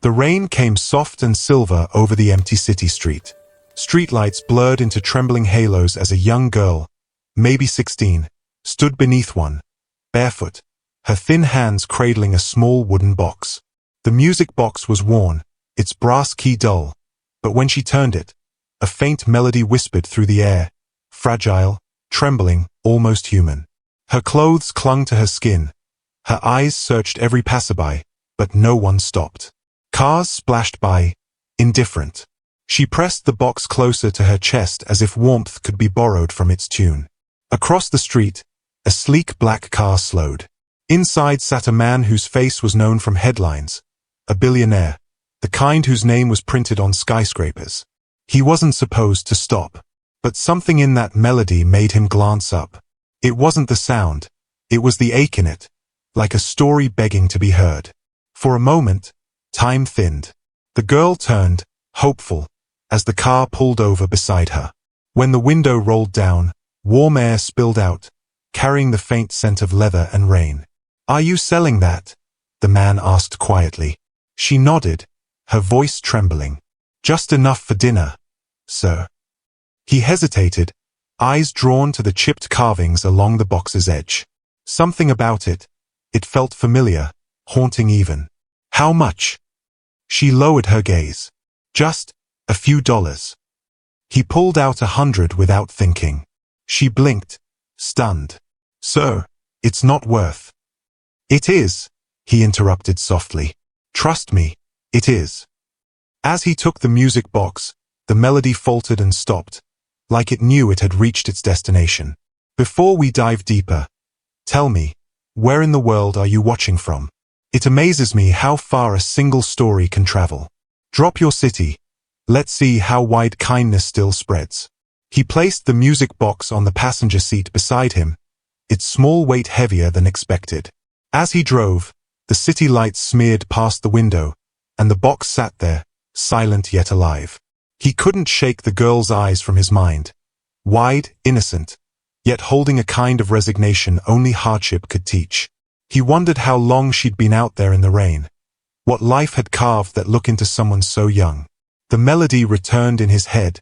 The rain came soft and silver over the empty city street. Streetlights blurred into trembling halos as a young girl, maybe 16, stood beneath one, barefoot, her thin hands cradling a small wooden box. The music box was worn, its brass key dull, but when she turned it, a faint melody whispered through the air, fragile, trembling, almost human. Her clothes clung to her skin. Her eyes searched every passerby, but no one stopped. Cars splashed by, indifferent. She pressed the box closer to her chest as if warmth could be borrowed from its tune. Across the street, a sleek black car slowed. Inside sat a man whose face was known from headlines, a billionaire, the kind whose name was printed on skyscrapers. He wasn't supposed to stop, but something in that melody made him glance up. It wasn't the sound, it was the ache in it, like a story begging to be heard. For a moment, time thinned. The girl turned, hopeful, as the car pulled over beside her. When the window rolled down, warm air spilled out, carrying the faint scent of leather and rain. "Are you selling that?" the man asked quietly. She nodded, her voice trembling. "Just enough for dinner, sir." He hesitated, eyes drawn to the chipped carvings along the box's edge. Something about it felt familiar, haunting even. "How much?" She lowered her gaze. "Just a few dollars." He pulled out 100 without thinking. She blinked, stunned. "Sir, it's not worth." "It is," he interrupted softly. "Trust me, it is." As he took the music box, the melody faltered and stopped, like it knew it had reached its destination. "Before we dive deeper, tell me, where in the world are you watching from? It amazes me how far a single story can travel. Drop your city. Let's see how wide kindness still spreads." He placed the music box on the passenger seat beside him, its small weight heavier than expected. As he drove, the city lights smeared past the window, and the box sat there, silent yet alive. He couldn't shake the girl's eyes from his mind. Wide, innocent, yet holding a kind of resignation only hardship could teach. He wondered how long she'd been out there in the rain, what life had carved that look into someone so young. The melody returned in his head,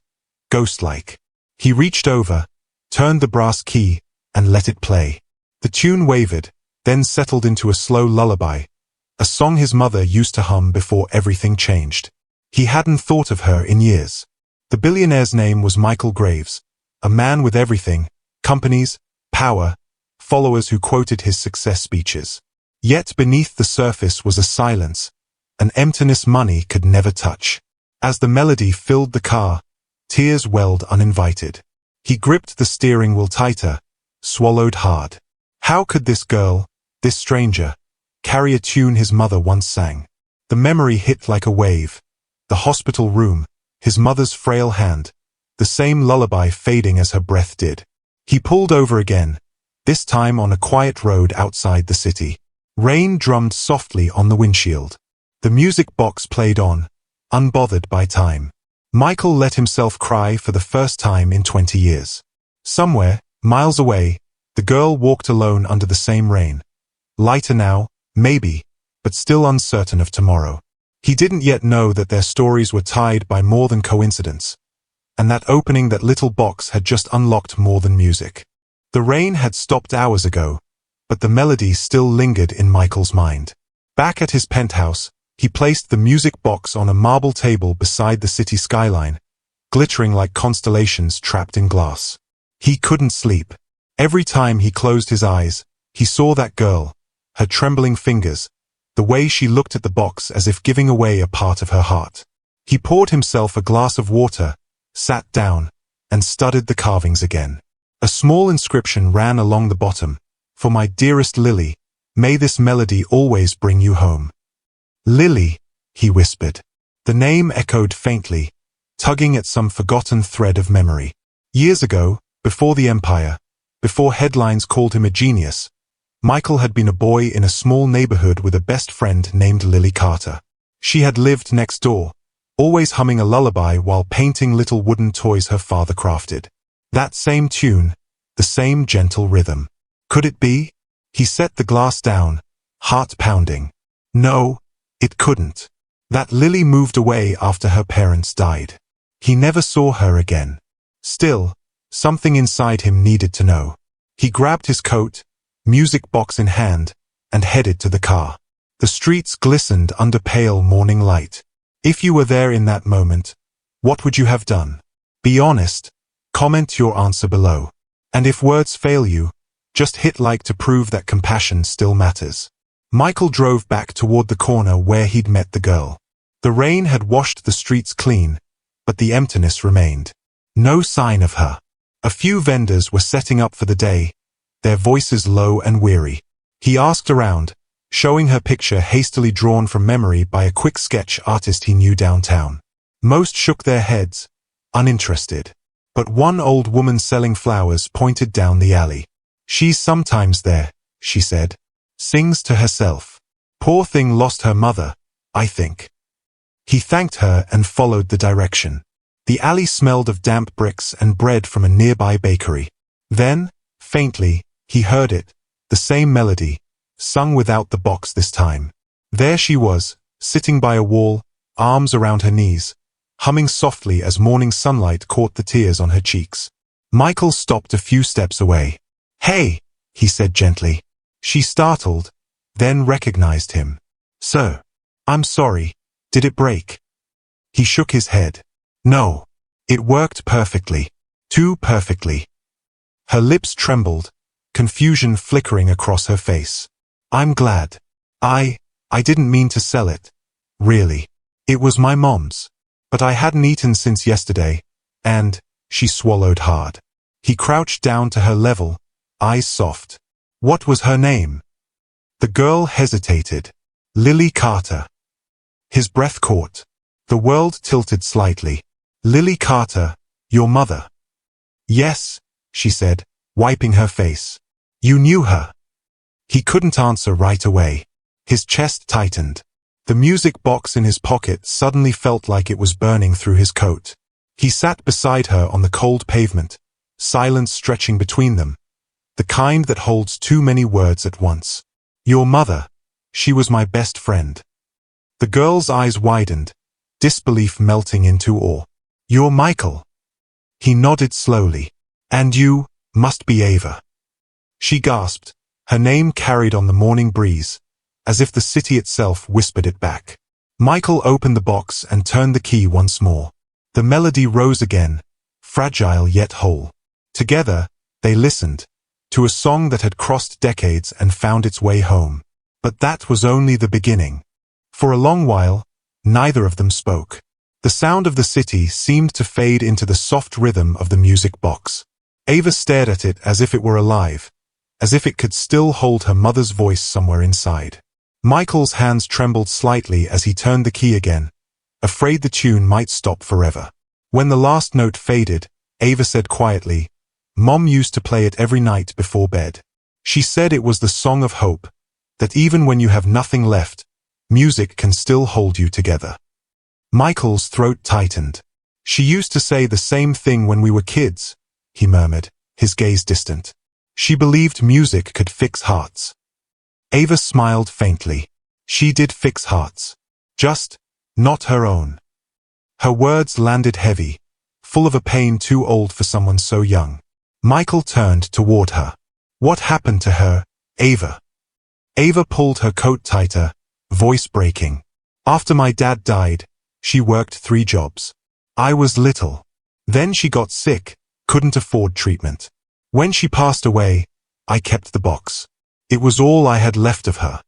ghost-like. He reached over, turned the brass key, and let it play. The tune wavered, then settled into a slow lullaby, a song his mother used to hum before everything changed. He hadn't thought of her in years. The billionaire's name was Michael Graves, a man with everything, companies, power, followers who quoted his success speeches. Yet beneath the surface was a silence, an emptiness money could never touch. As the melody filled the car, tears welled uninvited. He gripped the steering wheel tighter, swallowed hard. How could this girl, this stranger, carry a tune his mother once sang? The memory hit like a wave. The hospital room, his mother's frail hand, the same lullaby fading as her breath did. He pulled over again, this time on a quiet road outside the city. Rain drummed softly on the windshield. The music box played on, unbothered by time. Michael let himself cry for the first time in 20 years. Somewhere, miles away, the girl walked alone under the same rain. Lighter now, maybe, but still uncertain of tomorrow. He didn't yet know that their stories were tied by more than coincidence, and that opening that little box had just unlocked more than music. The rain had stopped hours ago, but the melody still lingered in Michael's mind. Back at his penthouse, he placed the music box on a marble table beside the city skyline, glittering like constellations trapped in glass. He couldn't sleep. Every time he closed his eyes, he saw that girl, her trembling fingers, the way she looked at the box as if giving away a part of her heart. He poured himself a glass of water, sat down, and studied the carvings again. A small inscription ran along the bottom, "For my dearest Lily, may this melody always bring you home." "Lily," he whispered. The name echoed faintly, tugging at some forgotten thread of memory. Years ago, before the empire, before headlines called him a genius, Michael had been a boy in a small neighborhood with a best friend named Lily Carter. She had lived next door, always humming a lullaby while painting little wooden toys her father crafted. That same tune, the same gentle rhythm. Could it be? He set the glass down, heart pounding. No, it couldn't. that Lily moved away after her parents died. He never saw her again. Still, something inside him needed to know. He grabbed his coat, music box in hand, and headed to the car. The streets glistened under pale morning light. If you were there in that moment, what would you have done? Be honest. Comment your answer below. And if words fail you, just hit like to prove that compassion still matters. Michael drove back toward the corner where he'd met the girl. The rain had washed the streets clean, but the emptiness remained. No sign of her. A few vendors were setting up for the day, their voices low and weary. He asked around, showing her picture hastily drawn from memory by a quick sketch artist he knew downtown. Most shook their heads, uninterested. But one old woman selling flowers pointed down the alley. She's sometimes there, she said. Sings to herself. Poor thing lost her mother, I think. He thanked her and followed the direction. The alley smelled of damp bricks and bread from a nearby bakery. Then, faintly, he heard it, the same melody, sung without the box this time. There she was, sitting by a wall, arms around her knees, humming softly as morning sunlight caught the tears on her cheeks. Michael stopped a few steps away. Hey, he said gently. She startled, then recognized him. Sir, I'm sorry, did it break? He shook his head. No, it worked perfectly. Too perfectly. Her lips trembled, confusion flickering across her face. I'm glad. I didn't mean to sell it. Really. It was my mom's. But I hadn't eaten since yesterday, and, she swallowed hard. He crouched down to her level, eyes soft. What was her name? The girl hesitated. Lily Carter. His breath caught. The world tilted slightly. Lily Carter, your mother. Yes, she said, wiping her face. You knew her. He couldn't answer right away. His chest tightened. The music box in his pocket suddenly felt like it was burning through his coat. He sat beside her on the cold pavement, silence stretching between them, the kind that holds too many words at once. Your mother, she was my best friend. The girl's eyes widened, disbelief melting into awe. You're Michael. He nodded slowly. And you, must be Ava. She gasped, her name carried on the morning breeze, as if the city itself whispered it back. Michael opened the box and turned the key once more. The melody rose again, fragile yet whole. Together, they listened, to a song that had crossed decades and found its way home. But that was only the beginning. For a long while, neither of them spoke. The sound of the city seemed to fade into the soft rhythm of the music box. Ava stared at it as if it were alive, as if it could still hold her mother's voice somewhere inside. Michael's hands trembled slightly as he turned the key again, afraid the tune might stop forever. When the last note faded, Ava said quietly, Mom used to play it every night before bed. She said it was the song of hope, that even when you have nothing left, music can still hold you together. Michael's throat tightened. She used to say the same thing when we were kids, he murmured, his gaze distant. She believed music could fix hearts. Ava smiled faintly. She did fix hearts. Just, not her own. Her words landed heavy, full of a pain too old for someone so young. Michael turned toward her. What happened to her, Ava? Ava pulled her coat tighter, voice breaking. After my dad died, she worked 3 jobs. I was little. Then she got sick, couldn't afford treatment. When she passed away, I kept the box. It was all I had left of her.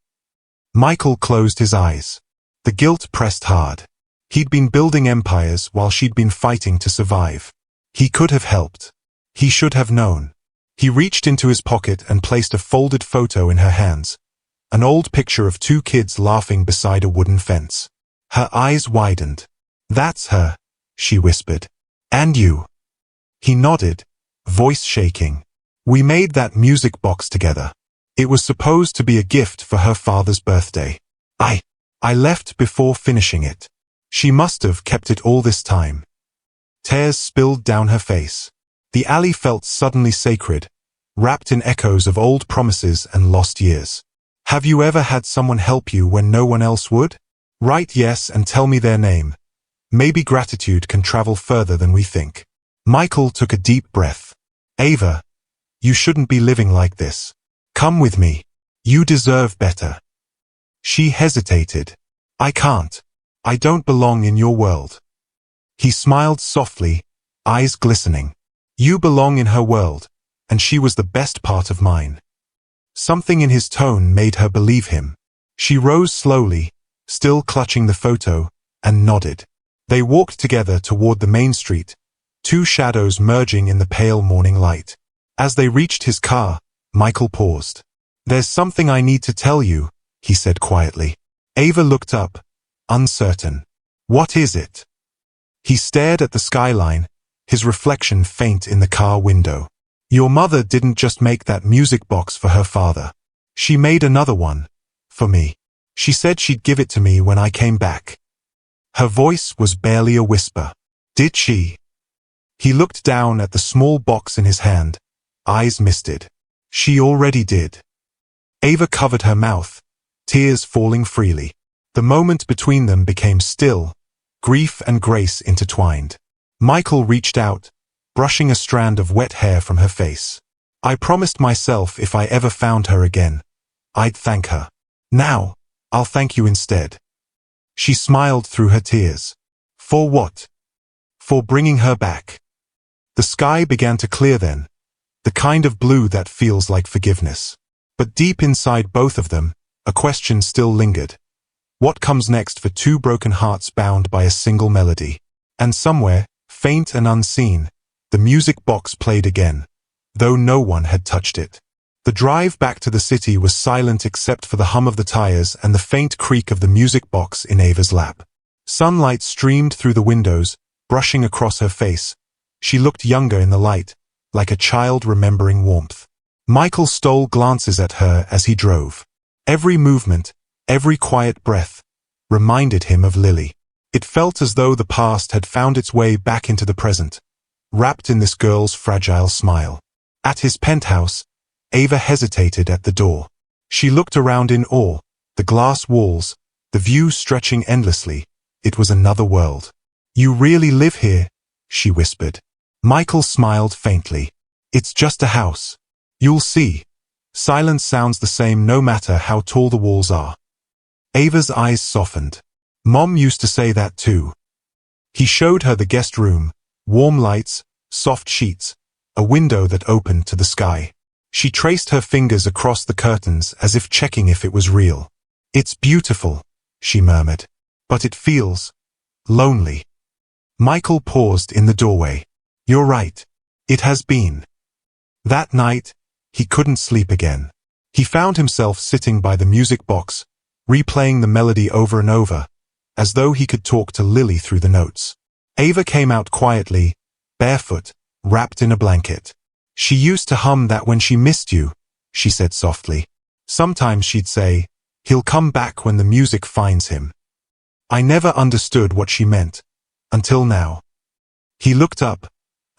Michael closed his eyes. The guilt pressed hard. He'd been building empires while she'd been fighting to survive. He could have helped. He should have known. He reached into his pocket and placed a folded photo in her hands, an old picture of 2 kids laughing beside a wooden fence. Her eyes widened. That's her, she whispered. And you. He nodded, voice shaking. We made that music box together. It was supposed to be a gift for her father's birthday. I left before finishing it. She must have kept it all this time. Tears spilled down her face. The alley felt suddenly sacred, wrapped in echoes of old promises and lost years. Have you ever had someone help you when no one else would? Write yes and tell me their name. Maybe gratitude can travel further than we think. Michael took a deep breath. Ava, you shouldn't be living like this. Come with me. You deserve better. She hesitated. I can't. I don't belong in your world. He smiled softly, eyes glistening. You belong in her world, and she was the best part of mine. Something in his tone made her believe him. She rose slowly, still clutching the photo, and nodded. They walked together toward the main street, two shadows merging in the pale morning light. As they reached his car, Michael paused. There's something I need to tell you, he said quietly. Ava looked up, uncertain. What is it? He stared at the skyline, his reflection faint in the car window. Your mother didn't just make that music box for her father. She made another one. For me. She said she'd give it to me when I came back. Her voice was barely a whisper. Did she? He looked down at the small box in his hand, eyes misted. She already did. Ava covered her mouth, tears falling freely. The moment between them became still, grief and grace intertwined. Michael reached out, brushing a strand of wet hair from her face. I promised myself if I ever found her again, I'd thank her. Now, I'll thank you instead. She smiled through her tears. For what? For bringing her back. The sky began to clear then, the kind of blue that feels like forgiveness. But deep inside both of them, a question still lingered. What comes next for two broken hearts bound by a single melody? And somewhere, faint and unseen, the music box played again, though no one had touched it. The drive back to the city was silent except for the hum of the tires and the faint creak of the music box in Ava's lap. Sunlight streamed through the windows, brushing across her face. She looked younger in the light, like a child remembering warmth. Michael stole glances at her as he drove. Every movement, every quiet breath, reminded him of Lily. It felt as though the past had found its way back into the present, wrapped in this girl's fragile smile. At his penthouse, Ava hesitated at the door. She looked around in awe, the glass walls, the view stretching endlessly. It was another world. You really live here? She whispered. Michael smiled faintly. It's just a house. You'll see. Silence sounds the same no matter how tall the walls are. Ava's eyes softened. Mom used to say that too. He showed her the guest room, warm lights, soft sheets, a window that opened to the sky. She traced her fingers across the curtains as if checking if it was real. It's beautiful, she murmured. But it feels lonely. Michael paused in the doorway. You're right. It has been. That night, he couldn't sleep again. He found himself sitting by the music box, replaying the melody over and over, as though he could talk to Lily through the notes. Ava came out quietly, barefoot, wrapped in a blanket. She used to hum that when she missed you, she said softly. Sometimes she'd say, he'll come back when the music finds him. I never understood what she meant, until now. He looked up,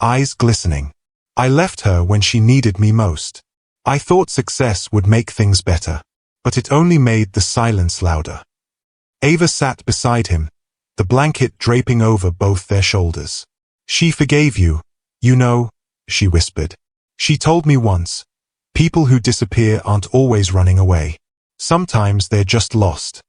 eyes glistening. I left her when she needed me most. I thought success would make things better, but it only made the silence louder. Ava sat beside him, the blanket draping over both their shoulders. She forgave you, you know, she whispered. She told me once, people who disappear aren't always running away. Sometimes they're just lost.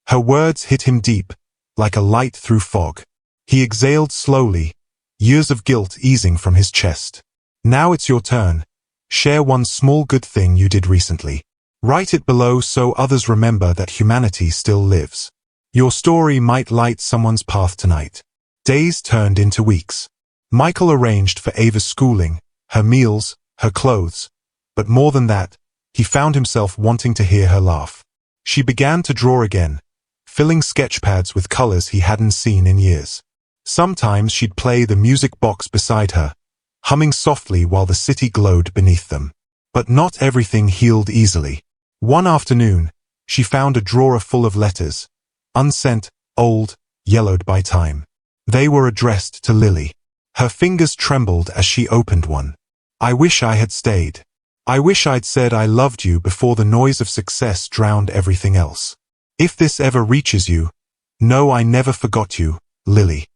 Her words hit him deep, like a light through fog. He exhaled slowly, years of guilt easing from his chest. Now it's your turn. Share one small good thing you did recently. Write it below so others remember that humanity still lives. Your story might light someone's path tonight. Days turned into weeks. Michael arranged for Ava's schooling, her meals, her clothes. But more than that, he found himself wanting to hear her laugh. She began to draw again, filling sketchpads with colors he hadn't seen in years. Sometimes she'd play the music box beside her, humming softly while the city glowed beneath them. But not everything healed easily. One afternoon, she found a drawer full of letters, unsent, old, yellowed by time. They were addressed to Lily. Her fingers trembled as she opened one. I wish I had stayed. I wish I'd said I loved you before the noise of success drowned everything else. If this ever reaches you, No, I never forgot you, Lily.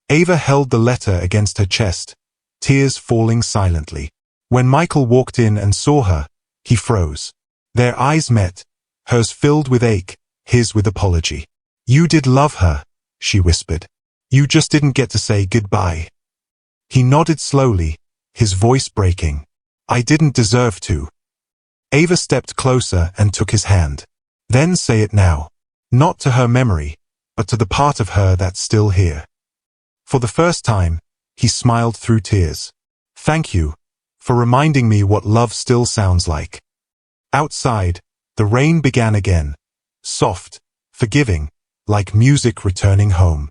Ava held the letter against her chest, tears falling silently. When Michael walked in and saw her, he froze. Their eyes met, hers filled with ache, his with apology. You did love her, she whispered. You just didn't get to say goodbye. He nodded slowly, his voice breaking. I didn't deserve to. Ava stepped closer and took his hand. Then say it now. Not to her memory, but to the part of her that's still here. For the first time, he smiled through tears. Thank you, for reminding me what love still sounds like. Outside, the rain began again. Soft, forgiving, like music returning home.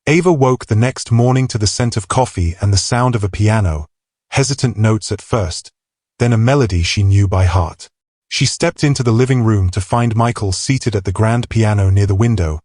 Ava woke the next morning to the scent of coffee and the sound of a piano, hesitant notes at first, then a melody she knew by heart. She stepped into the living room to find Michael seated at the grand piano near the window,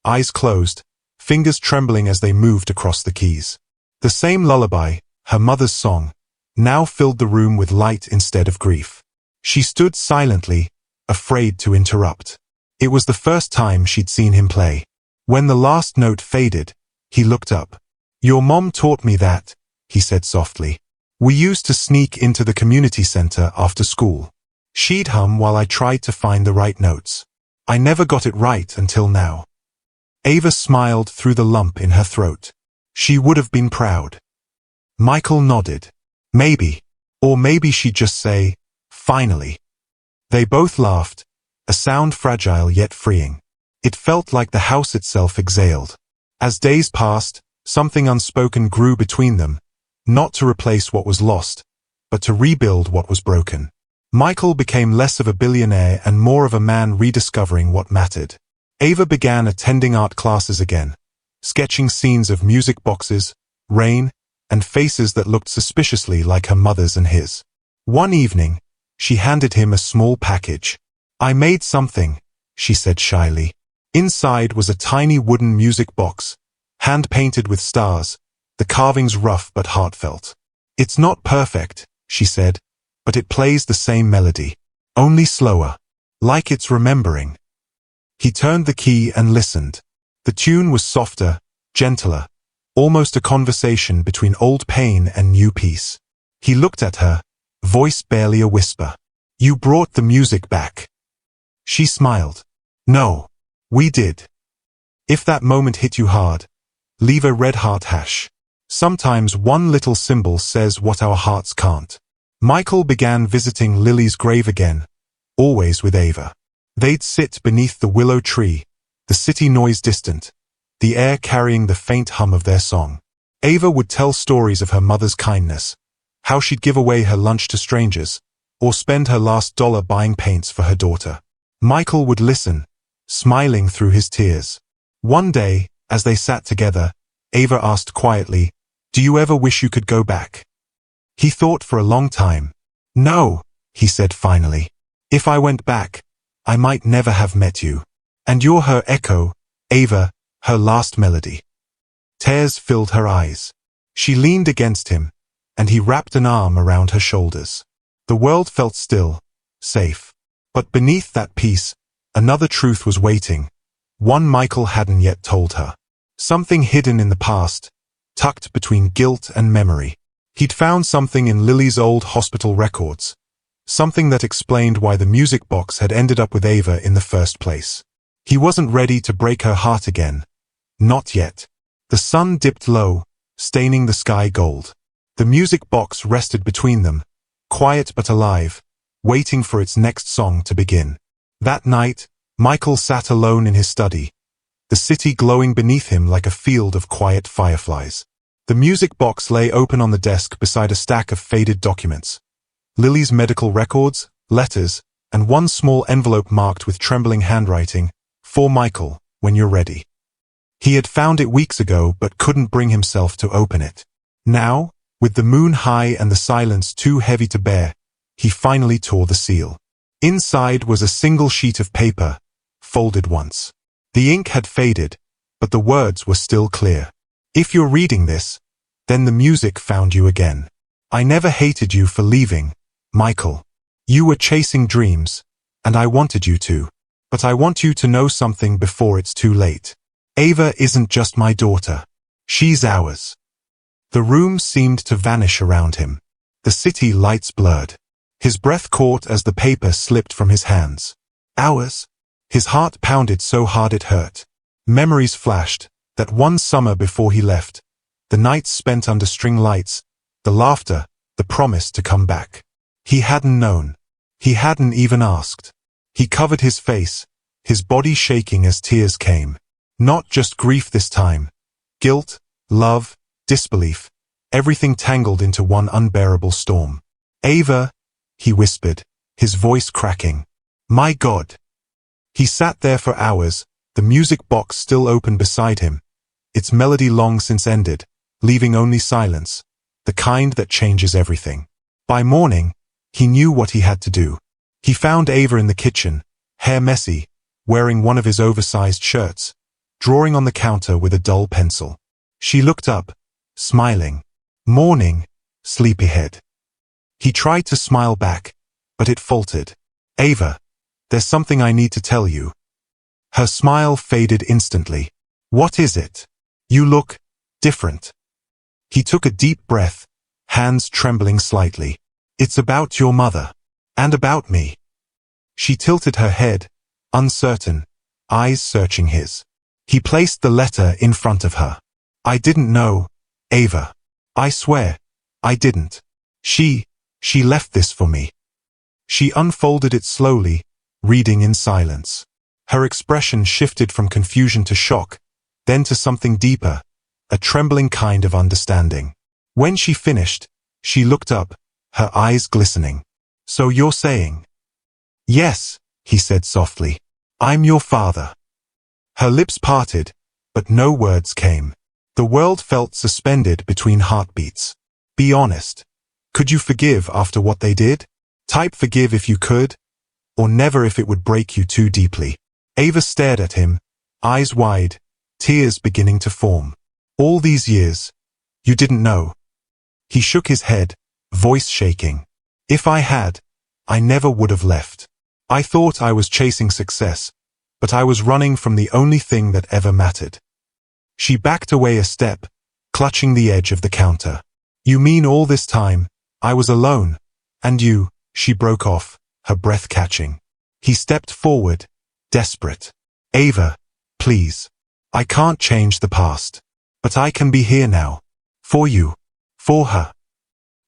eyes closed, fingers trembling as they moved across the keys. The same lullaby, her mother's song, now filled the room with light instead of grief. She stood silently, afraid to interrupt. It was the first time she'd seen him play. When the last note faded, he looked up. Your mom taught me that, he said softly. We used to sneak into the community center after school. She'd hum while I tried to find the right notes. I never got it right until now. Ava smiled through the lump in her throat. She would have been proud. Michael nodded. Maybe. Or maybe she'd just say, finally. They both laughed, a sound fragile yet freeing. It felt like the house itself exhaled. As days passed, something unspoken grew between them, not to replace what was lost, but to rebuild what was broken. Michael became less of a billionaire and more of a man rediscovering what mattered. Ava began attending art classes again, sketching scenes of music boxes, rain, and faces that looked suspiciously like her mother's and his. One evening, she handed him a small package. I made something, she said shyly. Inside was a tiny wooden music box, hand-painted with stars, the carvings rough but heartfelt. It's not perfect, she said, but it plays the same melody, only slower, like it's remembering. He turned the key and listened. The tune was softer, gentler, almost a conversation between old pain and new peace. He looked at her, voice barely a whisper. You brought the music back. She smiled. No, we did. If that moment hit you hard, leave a red heart hash. Sometimes one little symbol says what our hearts can't. Michael began visiting Lily's grave again, always with Ava. They'd sit beneath the willow tree, the city noise distant, the air carrying the faint hum of their song. Ava would tell stories of her mother's kindness, how she'd give away her lunch to strangers, or spend her last dollar buying paints for her daughter. Michael would listen, smiling through his tears. One day, as they sat together, Ava asked quietly, Do you ever wish you could go back? He thought for a long time. No, he said finally. If I went back, I might never have met you. And you're her echo, Ava, her last melody. Tears filled her eyes. She leaned against him, and he wrapped an arm around her shoulders. The world felt still, safe. But beneath that peace, another truth was waiting, one Michael hadn't yet told her. Something hidden in the past, tucked between guilt and memory. He'd found something in Lily's old hospital records, something that explained why the music box had ended up with Ava in the first place. He wasn't ready to break her heart again. Not yet. The sun dipped low, staining the sky gold. The music box rested between them, quiet but alive, waiting for its next song to begin. That night, Michael sat alone in his study, the city glowing beneath him like a field of quiet fireflies. The music box lay open on the desk beside a stack of faded documents. Lily's medical records, letters, and one small envelope marked with trembling handwriting, For Michael, when you're ready. He had found it weeks ago but couldn't bring himself to open it. Now, with the moon high and the silence too heavy to bear, he finally tore the seal. Inside was a single sheet of paper, folded once. The ink had faded, but the words were still clear. If you're reading this, then the music found you again. I never hated you for leaving, Michael. You were chasing dreams, and I wanted you to. But I want you to know something before it's too late. Ava isn't just my daughter. She's ours. The room seemed to vanish around him. The city lights blurred. His breath caught as the paper slipped from his hands. Ours? His heart pounded so hard it hurt. Memories flashed, that one summer before he left. The nights spent under string lights, the laughter, the promise to come back. He hadn't known. He hadn't even asked. He covered his face, his body shaking as tears came. Not just grief this time. Guilt, love, disbelief, everything tangled into one unbearable storm. Ava, he whispered, his voice cracking. My God. He sat there for hours, the music box still open beside him, its melody long since ended, leaving only silence, the kind that changes everything. By morning, he knew what he had to do. He found Ava in the kitchen, hair messy, wearing one of his oversized shirts, drawing on the counter with a dull pencil. She looked up, smiling. Morning, sleepyhead. He tried to smile back, but it faltered. Ava, there's something I need to tell you. Her smile faded instantly. What is it? You look different. He took a deep breath, hands trembling slightly. It's about your mother. And about me. She tilted her head, uncertain, eyes searching his. He placed the letter in front of her. I didn't know, Ava. I swear, I didn't. She left this for me. She unfolded it slowly, reading in silence. Her expression shifted from confusion to shock, then to something deeper, a trembling kind of understanding. When she finished, she looked up, her eyes glistening. So you're saying? Yes, he said softly. I'm your father. Her lips parted, but no words came. The world felt suspended between heartbeats. Be honest. Could you forgive after what they did? Type forgive if you could, or never if it would break you too deeply. Ava stared at him, eyes wide, tears beginning to form. All these years, you didn't know. He shook his head, voice shaking. If I had, I never would have left. I thought I was chasing success, but I was running from the only thing that ever mattered. She backed away a step, clutching the edge of the counter. You mean all this time, I was alone, and you, she broke off, her breath catching. He stepped forward, desperate. Ava, please. I can't change the past. But I can be here now. For you. For her.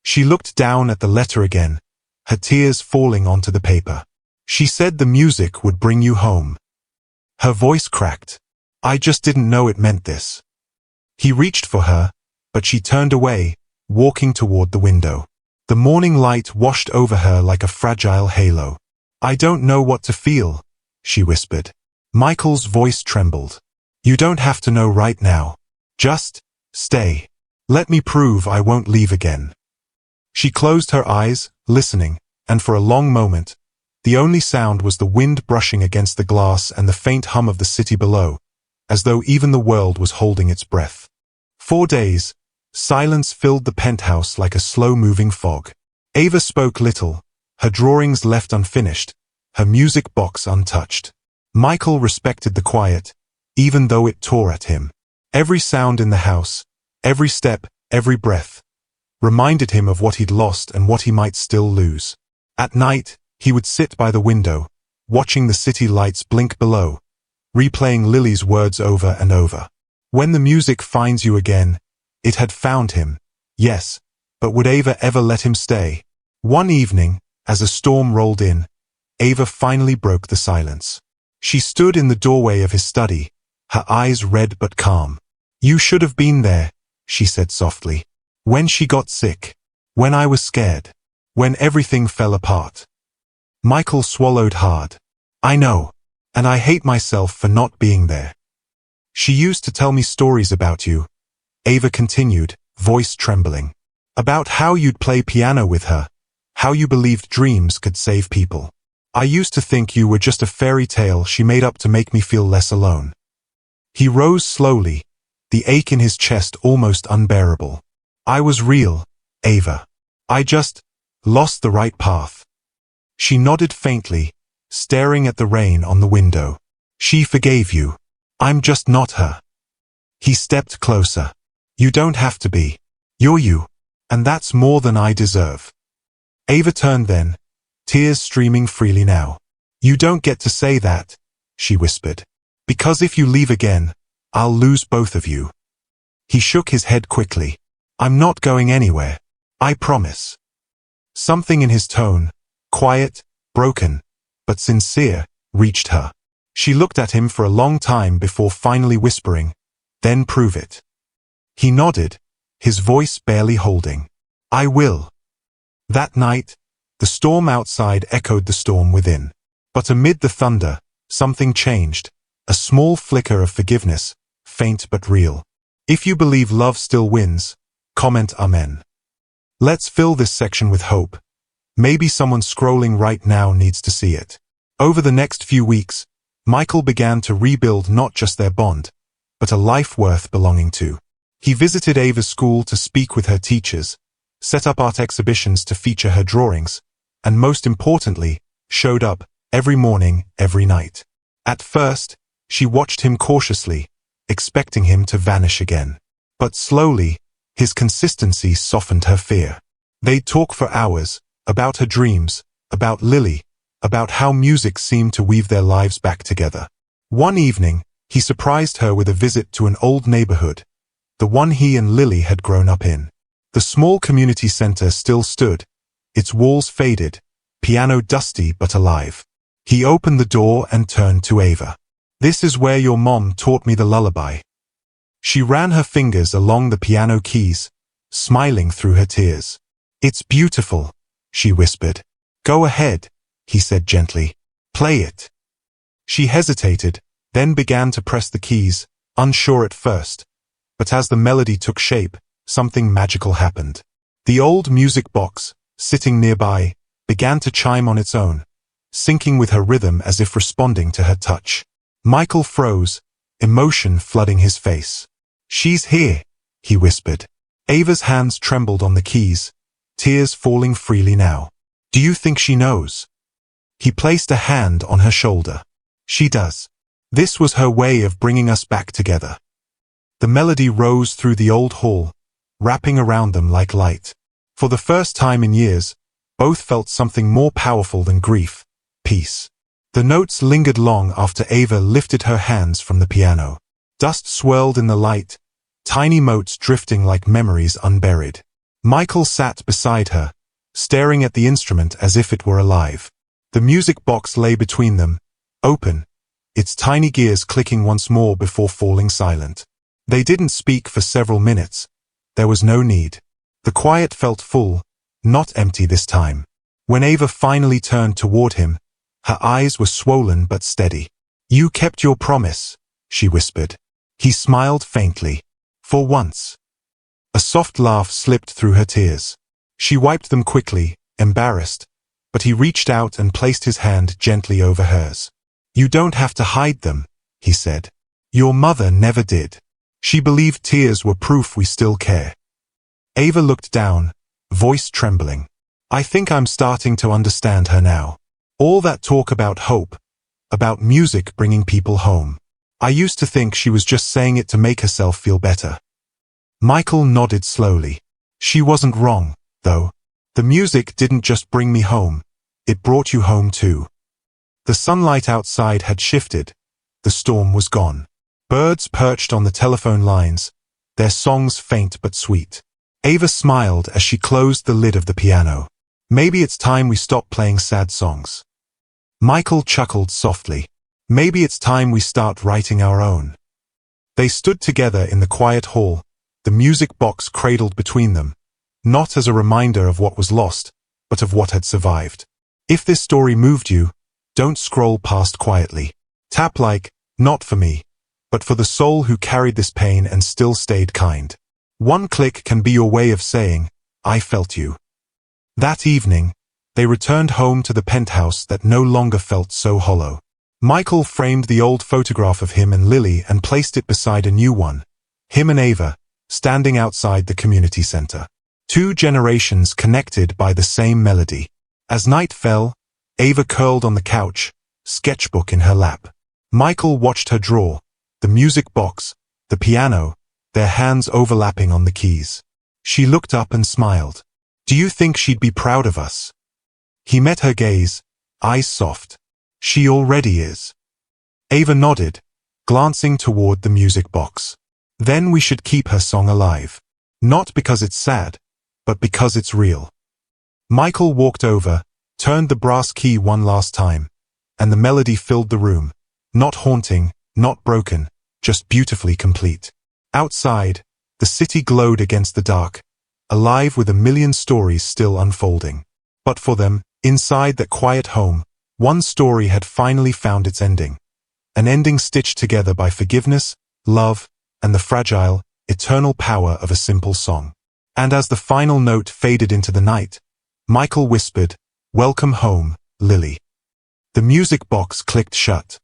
She looked down at the letter again, her tears falling onto the paper. She said the music would bring you home. Her voice cracked. I just didn't know it meant this. He reached for her, but she turned away, walking toward the window. The morning light washed over her like a fragile halo. I don't know what to feel, she whispered. Michael's voice trembled. You don't have to know right now. Just stay. Let me prove I won't leave again. She closed her eyes, listening, and for a long moment, the only sound was the wind brushing against the glass and the faint hum of the city below, as though even the world was holding its breath. 4 days, silence filled the penthouse like a slow-moving fog. Ava spoke little, her drawings left unfinished, her music box untouched. Michael respected the quiet, even though it tore at him. Every sound in the house, every step, every breath, reminded him of what he'd lost and what he might still lose. At night, he would sit by the window, watching the city lights blink below, replaying Lily's words over and over. When the music finds you again, it had found him, yes, but would Ava ever let him stay? One evening, as a storm rolled in, Ava finally broke the silence. She stood in the doorway of his study, her eyes red but calm. You should have been there, she said softly. When she got sick. When I was scared. When everything fell apart. Michael swallowed hard. I know. And I hate myself for not being there. She used to tell me stories about you. Ava continued, voice trembling. About how you'd play piano with her. How you believed dreams could save people. I used to think you were just a fairy tale she made up to make me feel less alone. He rose slowly, the ache in his chest almost unbearable. I was real, Ava. I just lost the right path. She nodded faintly, staring at the rain on the window. She forgave you. I'm just not her. He stepped closer. You don't have to be. You're you. And that's more than I deserve. Ava turned then, tears streaming freely now. You don't get to say that, she whispered. Because if you leave again, I'll lose both of you. He shook his head quickly. I'm not going anywhere. I promise. Something in his tone, quiet, broken, but sincere, reached her. She looked at him for a long time before finally whispering, then prove it. He nodded, his voice barely holding. I will. That night, the storm outside echoed the storm within. But amid the thunder, something changed, a small flicker of forgiveness, faint but real. If you believe love still wins, comment Amen. Let's fill this section with hope. Maybe someone scrolling right now needs to see it. Over the next few weeks, Michael began to rebuild not just their bond, but a life worth belonging to. He visited Ava's school to speak with her teachers, set up art exhibitions to feature her drawings, and most importantly, showed up, every morning, every night. At first, she watched him cautiously, expecting him to vanish again. But slowly, his consistency softened her fear. They'd talk for hours, about her dreams, about Lily, about how music seemed to weave their lives back together. One evening, he surprised her with a visit to an old neighborhood, the one he and Lily had grown up in. The small community center still stood, its walls faded, piano dusty but alive. He opened the door and turned to Ava. This is where your mom taught me the lullaby. She ran her fingers along the piano keys, smiling through her tears. It's beautiful, she whispered. Go ahead, he said gently. Play it. She hesitated, then began to press the keys, unsure at first. But as the melody took shape, something magical happened. The old music box, sitting nearby, began to chime on its own, syncing with her rhythm as if responding to her touch. Michael froze, emotion flooding his face. She's here, he whispered. Ava's hands trembled on the keys, tears falling freely now. Do you think she knows? He placed a hand on her shoulder. She does. This was her way of bringing us back together. The melody rose through the old hall, wrapping around them like light. For the first time in years, both felt something more powerful than grief, peace. The notes lingered long after Ava lifted her hands from the piano. Dust swirled in the light, tiny motes drifting like memories unburied. Michael sat beside her, staring at the instrument as if it were alive. The music box lay between them, open, its tiny gears clicking once more before falling silent. They didn't speak for several minutes. There was no need. The quiet felt full, not empty this time. When Ava finally turned toward him, her eyes were swollen but steady. You kept your promise, she whispered. He smiled faintly. For once. A soft laugh slipped through her tears. She wiped them quickly, embarrassed, but he reached out and placed his hand gently over hers. You don't have to hide them, he said. Your mother never did. She believed tears were proof we still care. Ava looked down, voice trembling. I think I'm starting to understand her now. All that talk about hope, about music bringing people home. I used to think she was just saying it to make herself feel better. Michael nodded slowly. She wasn't wrong, though. The music didn't just bring me home, it brought you home too. The sunlight outside had shifted, the storm was gone. Birds perched on the telephone lines, their songs faint but sweet. Ava smiled as she closed the lid of the piano. Maybe it's time we stop playing sad songs. Michael chuckled softly. Maybe it's time we start writing our own. They stood together in the quiet hall, the music box cradled between them, not as a reminder of what was lost, but of what had survived. If this story moved you, don't scroll past quietly. Tap like, not for me, but for the soul who carried this pain and still stayed kind. One click can be your way of saying, I felt you. That evening, they returned home to the penthouse that no longer felt so hollow. Michael framed the old photograph of him and Lily and placed it beside a new one, him and Ava, standing outside the community center. 2 generations connected by the same melody. As night fell, Ava curled on the couch, sketchbook in her lap. Michael watched her draw, the music box, the piano, their hands overlapping on the keys. She looked up and smiled. Do you think she'd be proud of us? He met her gaze, eyes soft. She already is. Ava nodded, glancing toward the music box. Then we should keep her song alive. Not because it's sad, but because it's real. Michael walked over, turned the brass key one last time, and the melody filled the room. Not haunting, not broken, just beautifully complete. Outside, the city glowed against the dark, alive with a million stories still unfolding. But for them, inside that quiet home, one story had finally found its ending. An ending stitched together by forgiveness, love, and the fragile, eternal power of a simple song. And as the final note faded into the night, Michael whispered, "Welcome home, Lily." The music box clicked shut.